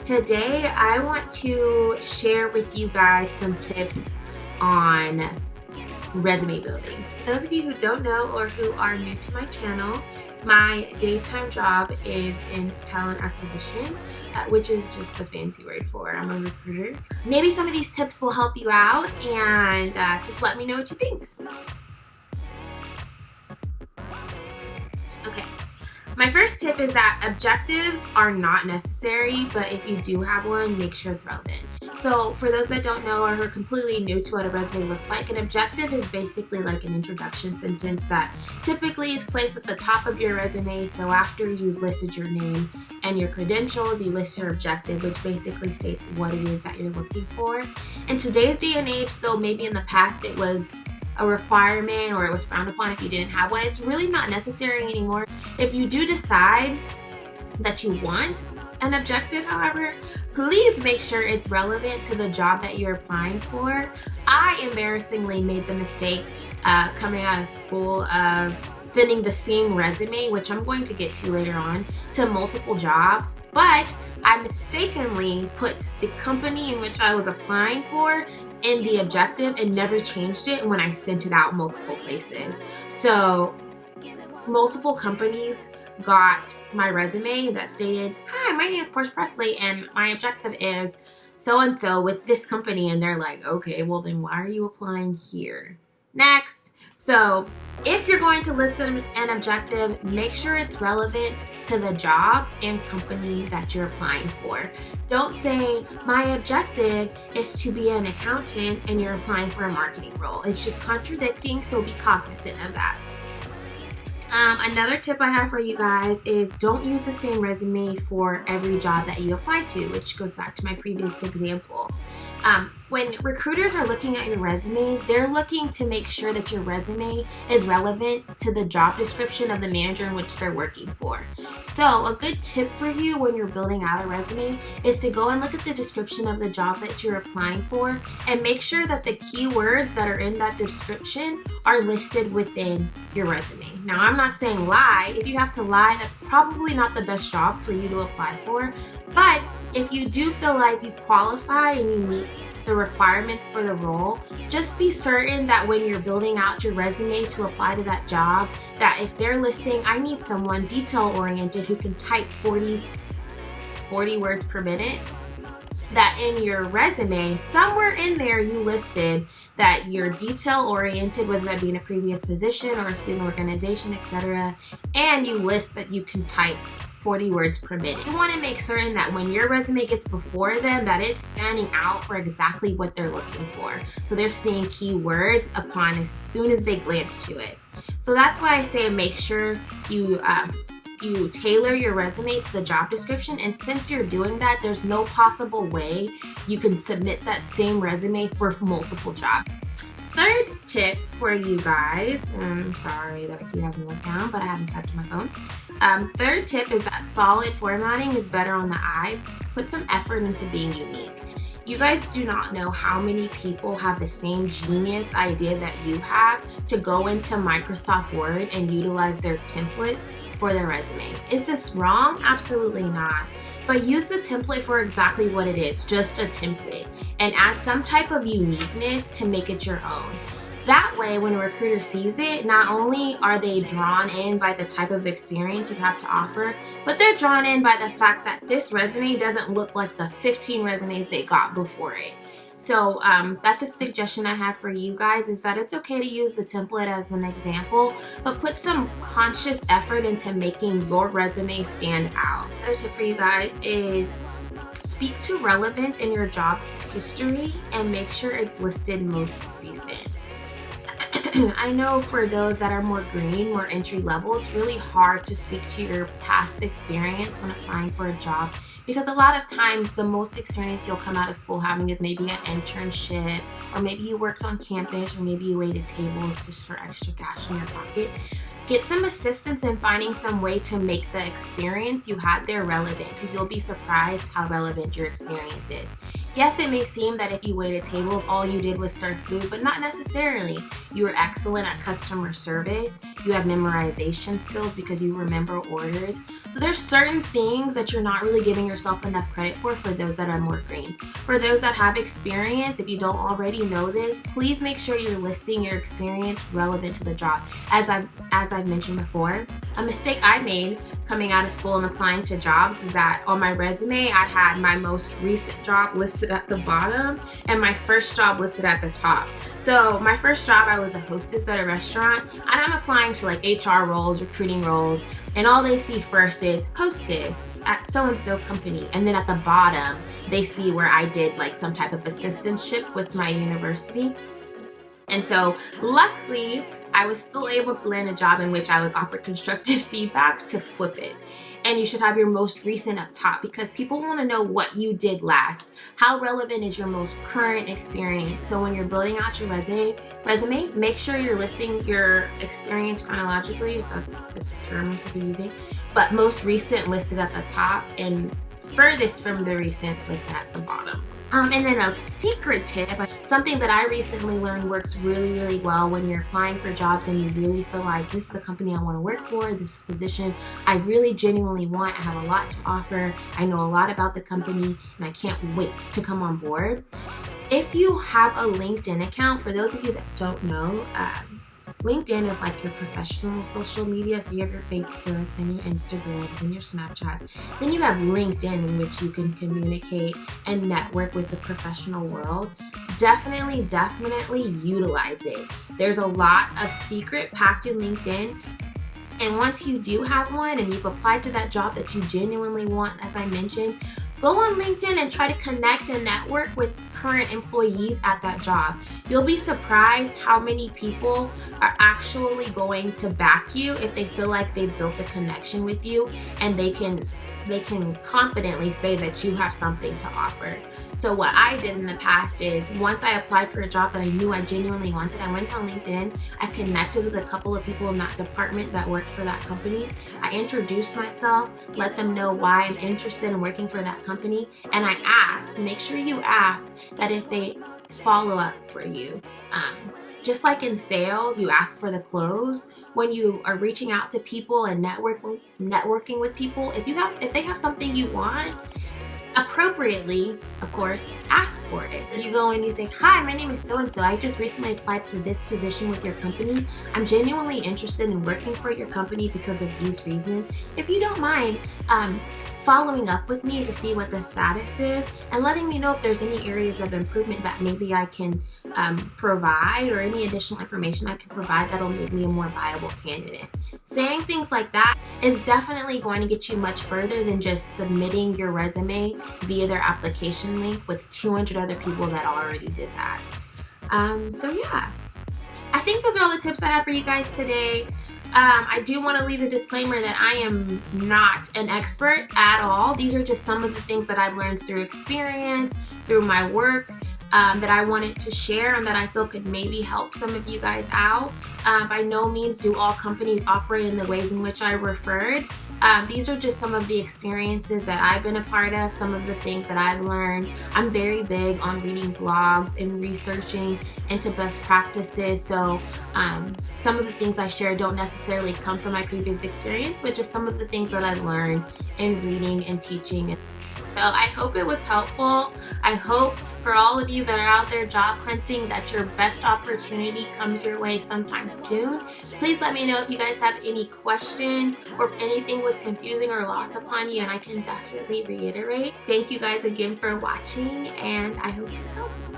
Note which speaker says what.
Speaker 1: Today I want to share with you guys some tips on resume building. For those of you who don't know or who are new to my channel, my daytime job is in talent acquisition, which is just a fancy word for I'm a recruiter. Maybe some of these tips will help you out, and just let me know what you think. Okay. My first tip is that objectives are not necessary, but if you do have one, make sure it's relevant. So for those that don't know or who are completely new to what a resume looks like, an objective is basically like an introduction sentence that typically is placed at the top of your resume. So after you've listed your name and your credentials, you list your objective, which basically states what it is that you're looking for. In today's day and age, though, maybe in the past it was a requirement or it was frowned upon if you didn't have one, it's really not necessary anymore. If you do decide that you want an objective, however, please make sure it's relevant to the job that you're applying for. I embarrassingly made the mistake coming out of school of sending the same resume, which I'm going to get to later on, to multiple jobs, but I mistakenly put the company in which I was applying for in the objective and never changed it when I sent it out multiple places. So multiple companies got my resume that stated, "Hi, my name is Portia Presley and my objective is so-and-so with this company," and they're like, "Okay, well then why are you applying here?" Next. So if you're going to list an objective, make sure it's relevant to the job and company that you're applying for. Don't say, "My objective is to be an accountant," and you're applying for a marketing role. It's just contradicting, so be cognizant of that. Another tip I have for you guys is don't use the same resume for every job that you apply to, which goes back to my previous example. When recruiters are looking at your resume, they're looking to make sure that your resume is relevant to the job description of the manager in which they're working for. So a good tip for you when you're building out a resume is to go and look at the description of the job that you're applying for and make sure that the keywords that are in that description are listed within your resume. Now, I'm not saying lie. If you have to lie, that's probably not the best job for you to apply for. But if you do feel like you qualify and you meet the requirements for the role, just be certain that when you're building out your resume to apply to that job, that if they're listing, "I need someone detail-oriented who can type 40 words per minute," that in your resume, somewhere in there you listed that you're detail-oriented, whether that be in a previous position or a student organization, etc., and you list that you can type 40 words per minute. You want to make certain that when your resume gets before them, that it's standing out for exactly what they're looking for. So they're seeing keywords upon as soon as they glance to it. So that's why I say make sure you tailor your resume to the job description. And since you're doing that, there's no possible way you can submit that same resume for multiple jobs. Third tip for you guys, I'm sorry that I keep having to look down, but I haven't touched my phone. Third tip is that solid formatting is better on the eye. Put some effort into being unique. You guys do not know how many people have the same genius idea that you have to go into Microsoft Word and utilize their templates for their resume. Is this wrong? Absolutely not. But use the template for exactly what it is, just a template, and add some type of uniqueness to make it your own. That way, when a recruiter sees it, not only are they drawn in by the type of experience you have to offer, but they're drawn in by the fact that this resume doesn't look like the 15 resumes they got before it. So that's a suggestion I have for you guys, is that it's okay to use the template as an example, but put some conscious effort into making your resume stand out. Another tip for you guys is speak to relevant in your job history and make sure it's listed most recent. I know for those that are more green, more entry level, it's really hard to speak to your past experience when applying for a job, because a lot of times the most experience you'll come out of school having is maybe an internship, or maybe you worked on campus, or maybe you waited tables just for extra cash in your pocket. Get some assistance in finding some way to make the experience you had there relevant, because you'll be surprised how relevant your experience is. Yes, it may seem that if you waited tables, all you did was serve food, but not necessarily. You were excellent at customer service. You have memorization skills because you remember orders. So there's certain things that you're not really giving yourself enough credit for those that are more green. For those that have experience, if you don't already know this, please make sure you're listing your experience relevant to the job. As I've mentioned before, a mistake I made coming out of school and applying to jobs is that on my resume, I had my most recent job listed at the bottom and my first job listed at the top. So my first job, I was a hostess at a restaurant, and I'm applying to like HR roles, recruiting roles, and all they see first is hostess at so-and-so company. And then at the bottom, they see where I did like some type of assistantship with my university. And so luckily, I was still able to land a job in which I was offered constructive feedback to flip it. And you should have your most recent up top because people want to know what you did last. How relevant is your most current experience? So when you're building out your resume, make sure you're listing your experience chronologically, if that's the term I'm supposed to be using. But most recent listed at the top and furthest from the recent listed at the bottom. And then a secret tip, something that I recently learned works really, really well when you're applying for jobs and you really feel like this is the company I want to work for, this position I really genuinely want, I have a lot to offer, I know a lot about the company, and I can't wait to come on board. If you have a LinkedIn account, for those of you that don't know, LinkedIn is like your professional social media. So you have your Facebooks and your Instagrams and your Snapchats. Then you have LinkedIn in which you can communicate and network with the professional world. Definitely utilize it. There's a lot of secret packed in LinkedIn. And once you do have one and you've applied to that job that you genuinely want, as I mentioned, go on LinkedIn and try to connect and network with current employees at that job. You'll be surprised how many people are actually going to back you if they feel like they've built a connection with you and they can confidently say that you have something to offer. So what I did in the past is once I applied for a job that I knew I genuinely wanted, I went on LinkedIn, I connected with a couple of people in that department that worked for that company. I introduced myself, let them know why I'm interested in working for that company, and I asked, make sure you ask that if they follow up for you. Just like in sales, you ask for the close. When you are reaching out to people and networking with people, if they have something you want, appropriately, of course, ask for it. You go and you say, hi, my name is so-and-so. I just recently applied for this position with your company. I'm genuinely interested in working for your company because of these reasons. If you don't mind, following up with me to see what the status is and letting me know if there's any areas of improvement that maybe I can provide or any additional information I can provide that'll make me a more viable candidate. Saying things like that is definitely going to get you much further than just submitting your resume via their application link with 200 other people that already did that. So yeah, I think those are all the tips I have for you guys today. I do want to leave a disclaimer that I am not an expert at all. These are just some of the things that I've learned through experience, through my work, that I wanted to share and that I feel could maybe help some of you guys out. By no means do all companies operate in the ways in which I referred. These are just some of the experiences that I've been a part of, some of the things that I've learned. I'm very big on reading blogs and researching into best practices. So some of the things I share don't necessarily come from my previous experience, but just some of the things that I've learned in reading and teaching. So I hope it was helpful. I hope for all of you that are out there job hunting that your best opportunity comes your way sometime soon. Please let me know if you guys have any questions or if anything was confusing or lost upon you, and I can definitely reiterate. Thank you guys again for watching, and I hope this helps.